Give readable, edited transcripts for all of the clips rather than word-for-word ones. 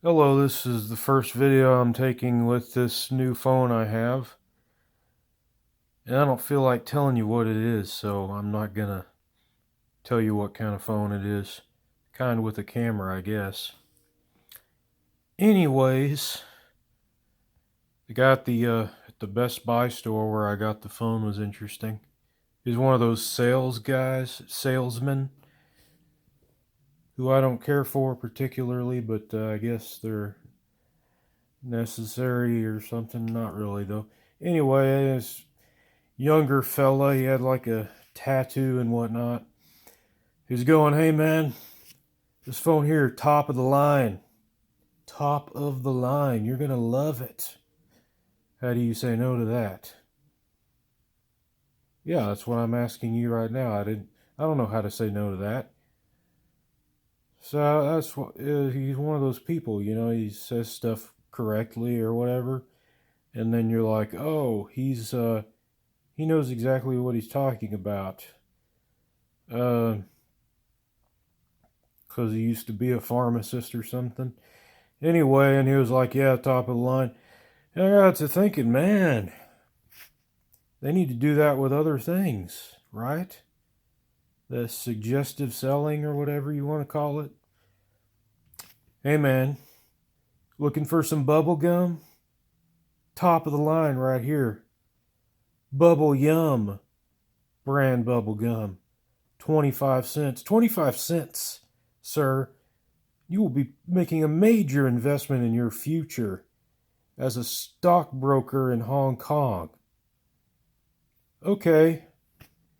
Hello, this is the first video I'm taking with this new phone I have. And I don't feel like telling you what it is, so I'm not gonna tell you what kind of phone it is. Kind with a camera, I guess. Anyways, I got at the Best Buy store where I got the phone was interesting. He's one of those salesmen, who I don't care for particularly, but I guess they're necessary or something. Not really, though. Anyway, this younger fella, he had like a tattoo and whatnot. He was going, "Hey man, this phone here, top of the line. Top of the line. You're gonna love it." How do you say no to that? Yeah, that's what I'm asking you right now. I don't know how to say no to that. So that's what he's one of those people, he says stuff correctly or whatever, and then you're like, "Oh, he knows exactly what he's talking about." Uh because he used to be a pharmacist or something. Anyway, and he was like, "Yeah, top of the line." And I got to thinking, man, they need to do that with other things, right? The suggestive selling or whatever you want to call it. Hey, man, looking for some bubble gum? Top of the line right here. Bubble Yum brand bubble gum. 25 cents. 25 cents, sir. You will be making a major investment in your future as a stockbroker in Hong Kong. Okay,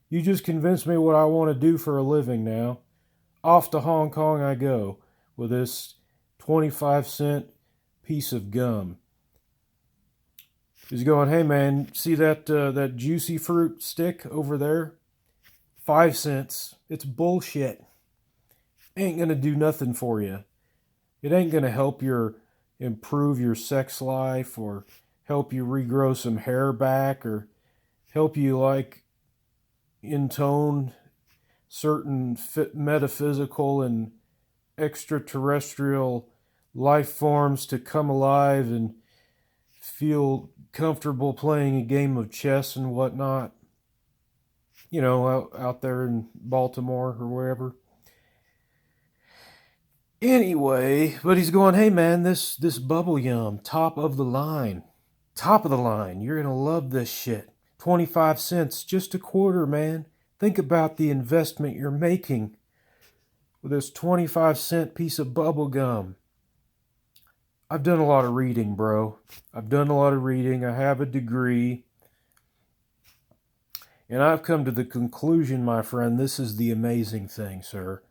you just convinced me what I want to do for a living now. Off to Hong Kong I go with this 25-cent piece of gum. He's going, "Hey man, see that juicy fruit stick over there? 5 cents. It's bullshit. Ain't gonna do nothing for you. It ain't gonna help improve your sex life or help you regrow some hair back or help you like intone certain metaphysical and extraterrestrial life forms to come alive and feel comfortable playing a game of chess and whatnot. Out there in Baltimore or wherever. Anyway, but he's going, "Hey man, this bubble yum, top of the line. Top of the line. You're gonna love this shit. 25 cents, just a quarter, man. Think about the investment you're making with this 25-cent piece of bubble gum." I've done a lot of reading, bro. I've done a lot of reading. I have a degree. And I've come to the conclusion, my friend, this is the amazing thing, sir.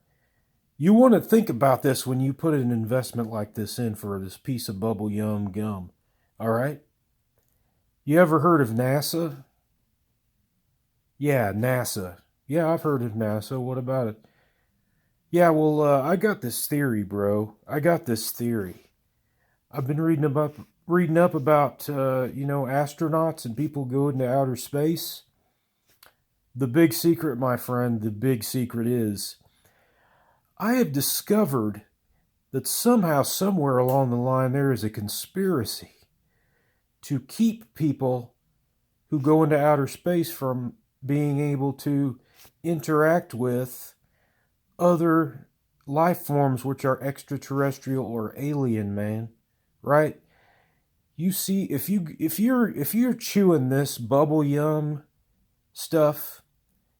You want to think about this when you put an investment like this in for this piece of bubble yum gum. All right? You ever heard of NASA? Yeah, NASA. Yeah, I've heard of NASA. What about it? Yeah, well, I got this theory, bro. I got this theory. I've been reading up about astronauts and people going to outer space. The big secret, my friend, the big secret is I have discovered that somehow, somewhere along the line, there is a conspiracy to keep people who go into outer space from being able to interact with other life forms which are extraterrestrial or alien, man. Right? You see, if you're chewing this bubble yum stuff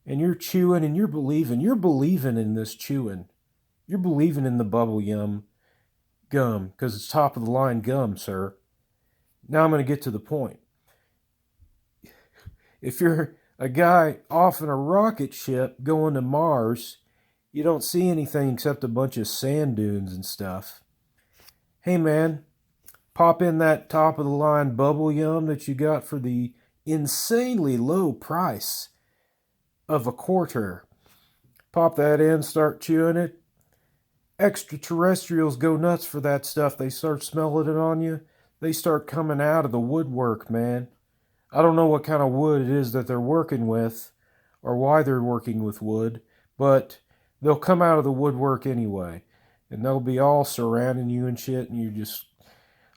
and you're chewing and you're believing in this chewing. You're believing in the bubble yum gum because it's top of the line gum, sir. Now I'm going to get to the point. If you're a guy off in a rocket ship going to Mars, you don't see anything except a bunch of sand dunes and stuff. Hey man, pop in that top of the line bubble yum that you got for the insanely low price of a quarter. Pop that in, start chewing it. Extraterrestrials go nuts for that stuff. They start smelling it on you. They start coming out of the woodwork, man. I don't know what kind of wood it is that they're working with or why they're working with wood, but they'll come out of the woodwork anyway. and they'll be all surrounding you and shit, and you're just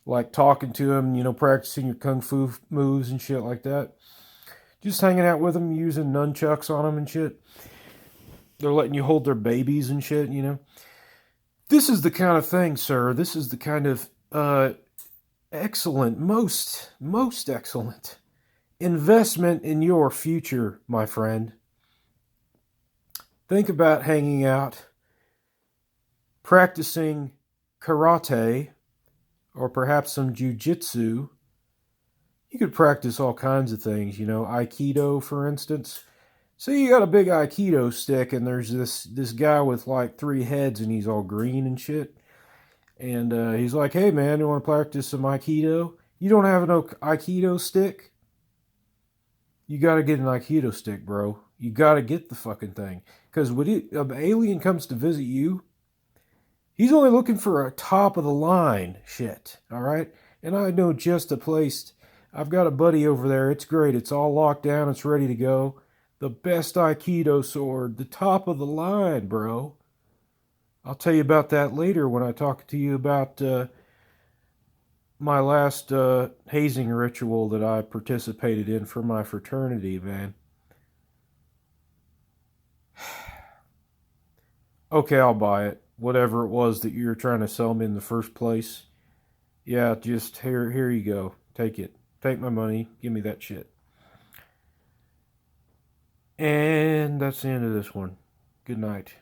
like talking to them, practicing your kung fu moves and shit like that. Just hanging out with them, using nunchucks on them and shit. They're letting you hold their babies and shit. This is the kind of thing, sir. This is the kind of excellent, most excellent investment in your future, my friend. Think about hanging out, practicing karate, or perhaps some jujitsu. You could practice all kinds of things, Aikido, for instance. So you got a big Aikido stick, and there's this guy with like 3 heads, and he's all green and shit. And he's like, "Hey man, you want to practice some Aikido? You don't have an Aikido stick? You got to get an Aikido stick, bro. You got to get the fucking thing. Because when an alien comes to visit you, he's only looking for a top of the line shit, all right? And I know just a place. I've got a buddy over there. It's great. It's all locked down. It's ready to go. The best Aikido sword. The top of the line, bro. I'll tell you about that later when I talk to you about my last hazing ritual that I participated in for my fraternity, man. Okay, I'll buy it. Whatever it was that you were trying to sell me in the first place. Yeah, just here you go. Take it. Take my money. Give me that shit. And that's the end of this one. Good night.